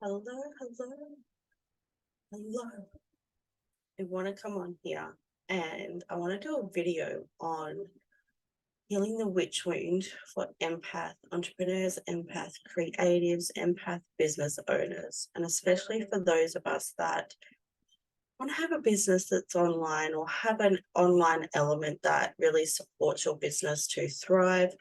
Hello. I want to come on here and I want to do a video on healing the witch wound for empath entrepreneurs, empath creatives, empath business owners, and especially for those of us that want to have a business that's online or have an online element that really supports your business to thrive.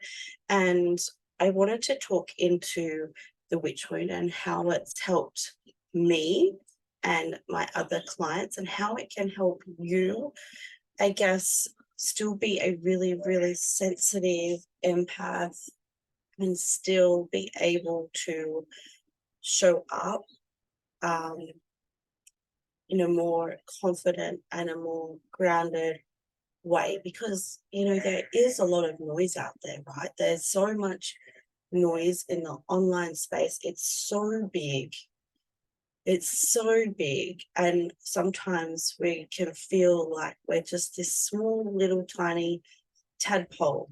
And I wanted to talk into the witch wound and how it's helped me and my other clients and how it can help you, I guess, still be a really, really sensitive empath and still be able to show up in a more confident and a more grounded way, because there is a lot of noise out there, right? There's so much noise in the online space. It's so big, and sometimes we can feel like we're just this small little tiny tadpole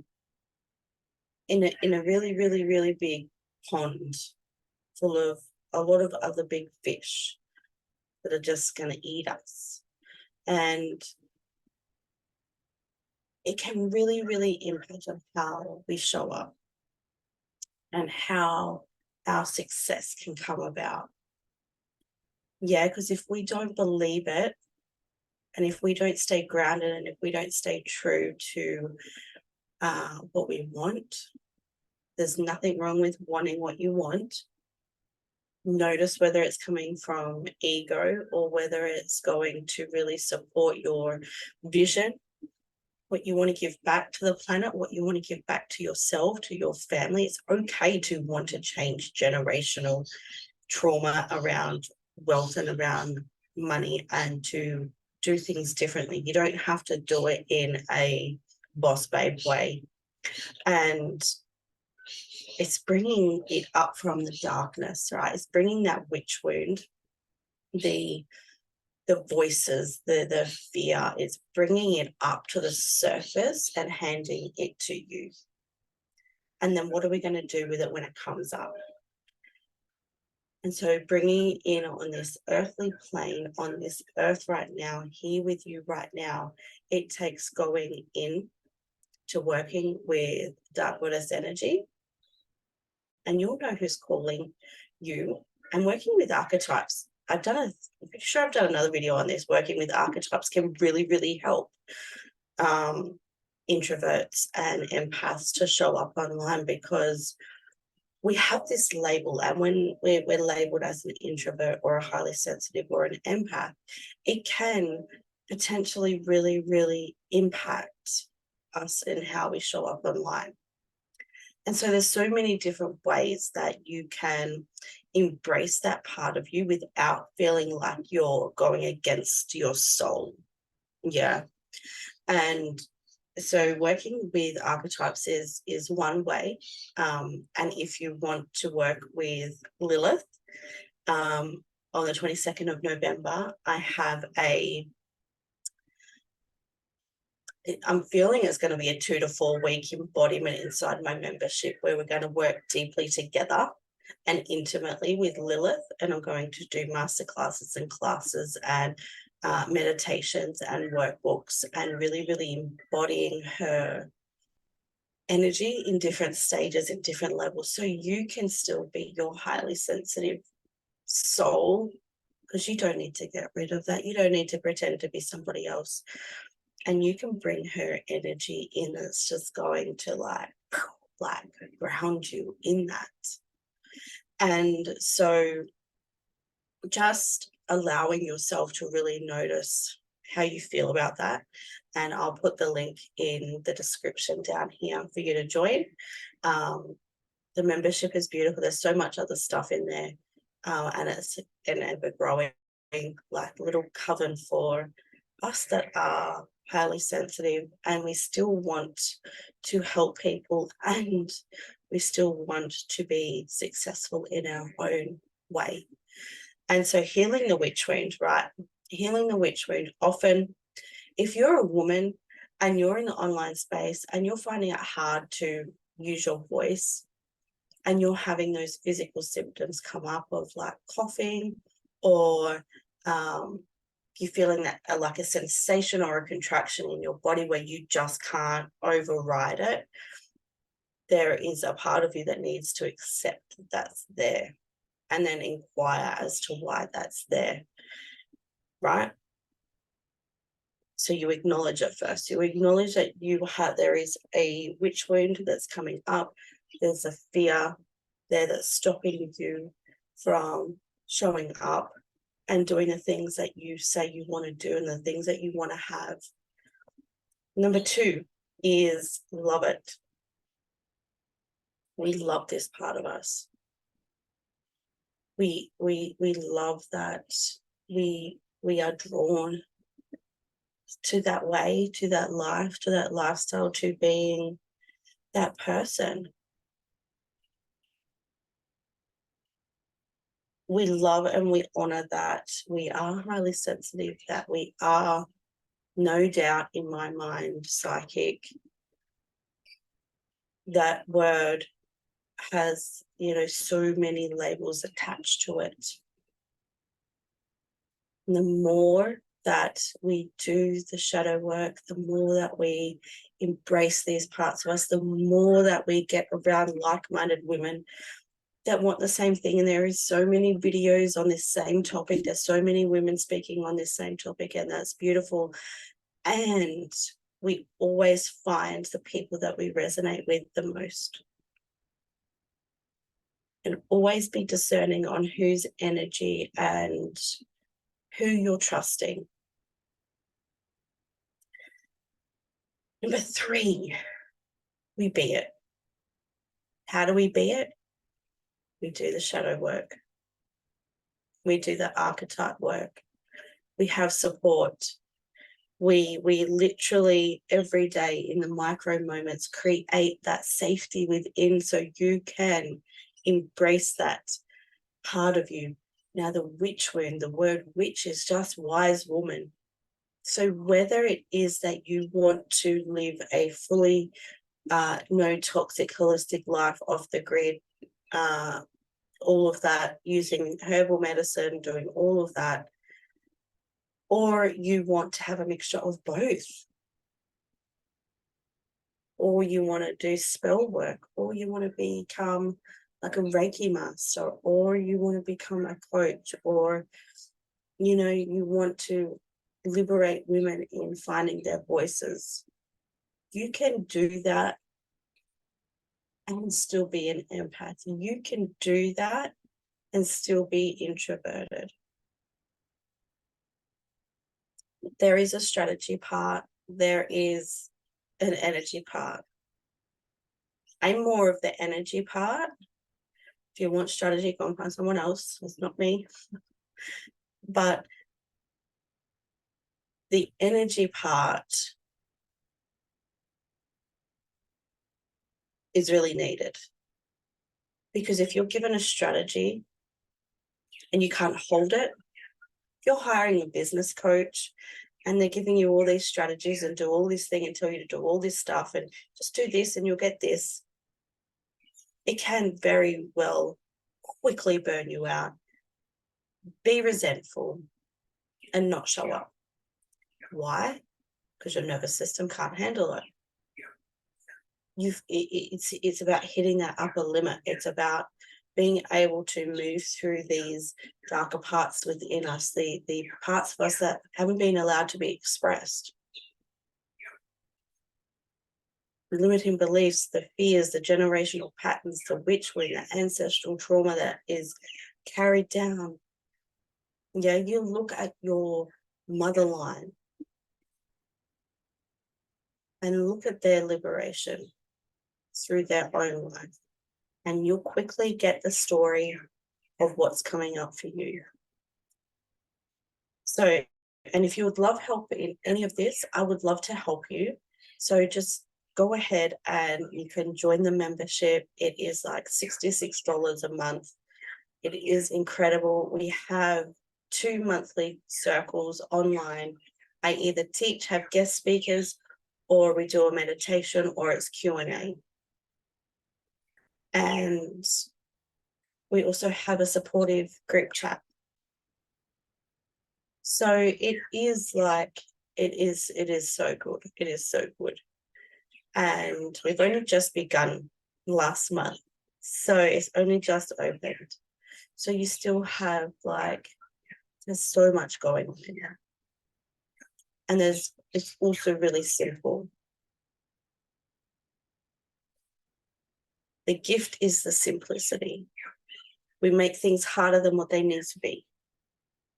in a really, really, really big pond full of a lot of other big fish that are just going to eat us. And it can really, really impact on how we show up and how our success can come about. Yeah, because if we don't believe it, and if we don't stay grounded, and if we don't stay true to what we want, there's nothing wrong with wanting what you want. Notice whether it's coming from ego or whether it's going to really support your vision, what you want to give back to the planet, what you want to give back to yourself, to your family. It's okay to want to change generational trauma around wealth and around money and to do things differently. You don't have to do it in a boss babe way. And it's bringing it up from the darkness, right? It's bringing that witch wound, the voices, the fear. It's bringing it up to the surface and handing it to you. And then what are we going to do with it when it comes up? And so bringing it in on this earthly plane, on this earth right now, here with you right now, it takes going in to working with dark goddess energy. And you'll know who's calling you, and working with archetypes. I'm pretty sure I've done another video on this. Working with archetypes can really, really help introverts and empaths to show up online, because we have this label, and when we're labeled as an introvert or a highly sensitive or an empath, it can potentially really, really impact us in how we show up online. And so there's so many different ways that you can embrace that part of you without feeling like you're going against your soul. Yeah. And so working with archetypes is one way. And if you want to work with Lilith, on the 22nd of November, I have I'm feeling it's going to be a 2 to 4 week embodiment inside my membership, where we're going to work deeply together and intimately with Lilith. And I'm going to do masterclasses and classes and meditations and workbooks, and really, really embodying her energy in different stages, in different levels, so you can still be your highly sensitive soul, because you don't need to get rid of that. You don't need to pretend to be somebody else. And you can bring her energy in. It's just going to like ground you in that. And so just allowing yourself to really notice how you feel about that. And I'll put the link in the description down here for you to join. The membership is beautiful. There's so much other stuff in there. And it's an ever growing like little coven for us that are highly sensitive, and we still want to help people, and we still want to be successful in our own way. And so healing the witch wound, right? Healing the witch wound, often if you're a woman and you're in the online space and you're finding it hard to use your voice, and you're having those physical symptoms come up of like coughing, or you're feeling that like a sensation or a contraction in your body where you just can't override it, there is a part of you that needs to accept that's there and then inquire as to why that's there, right? So you acknowledge it first. You acknowledge that there is a witch wound that's coming up. There's a fear there that's stopping you from showing up and doing the things that you say you want to do and the things that you want to have. Number 2 is love it. We love this part of us. We love that we are drawn to that way, to that life, to that lifestyle, to being that person. We love and we honor that we are highly sensitive, that we are, no doubt in my mind, psychic. That word has, so many labels attached to it. And the more that we do the shadow work, the more that we embrace these parts of us, the more that we get around like-minded women that want the same thing. And there is so many videos on this same topic. There's so many women speaking on this same topic, and that's beautiful. And we always find the people that we resonate with the most. And always be discerning on whose energy and who you're trusting. Number 3, we be it. How do we be it? We do the shadow work. We do the archetype work. We have support. We literally every day in the micro moments create that safety within so you can embrace that part of you. Now, the witch wound, the word witch is just wise woman. So whether it is that you want to live a fully no toxic holistic life, off the grid, all of that, using herbal medicine, doing all of that, or you want to have a mixture of both, or you want to do spell work, or you want to become like a Reiki master, or you want to become a coach, or you want to liberate women in finding their voices, you can do that and still be an empath. You can do that and still be introverted. There is a strategy part. There is an energy part. I'm more of the energy part. If you want strategy, go and find someone else. It's not me. But the energy part is really needed. Because if you're given a strategy and you can't hold it, if you're hiring a business coach and they're giving you all these strategies and do all this thing and tell you to do all this stuff and just do this and you'll get this, it can very well quickly burn you out, be resentful, and not show up. Why? Because your nervous system can't handle it. It's about hitting that upper limit. It's about being able to move through these darker parts within us, the parts of us that haven't been allowed to be expressed. The limiting beliefs, the fears, the generational patterns, the witch wound, the ancestral trauma that is carried down. Yeah, you look at your mother line and look at their liberation through their own life, and you'll quickly get the story of what's coming up for you. So, and if you would love help in any of this, I would love to help you. So just go ahead and you can join the membership. It is like $66 a month. It is incredible. We have 2 monthly circles online. I either teach, have guest speakers, or we do a meditation, or it's Q&A. And we also have a supportive group chat. So it is like, it is so good. It is so good. And we've only just begun last month. So it's only just opened. So you still have like, there's so much going on in there. And it's also really simple. The gift is the simplicity. We make things harder than what they need to be.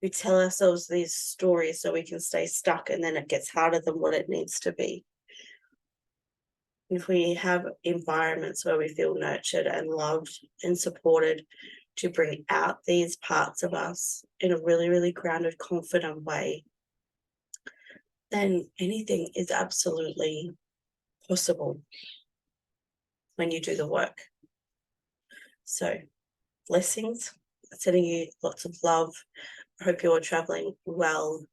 We tell ourselves these stories so we can stay stuck, and then it gets harder than what it needs to be. If we have environments where we feel nurtured and loved and supported to bring out these parts of us in a really, really grounded, confident way, then anything is absolutely possible when you do the work. So, blessings, sending you lots of love. I hope you're traveling well.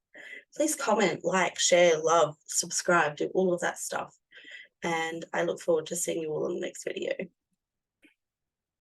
Please comment, like, share, love, subscribe, do all of that stuff. And I look forward to seeing you all in the next video.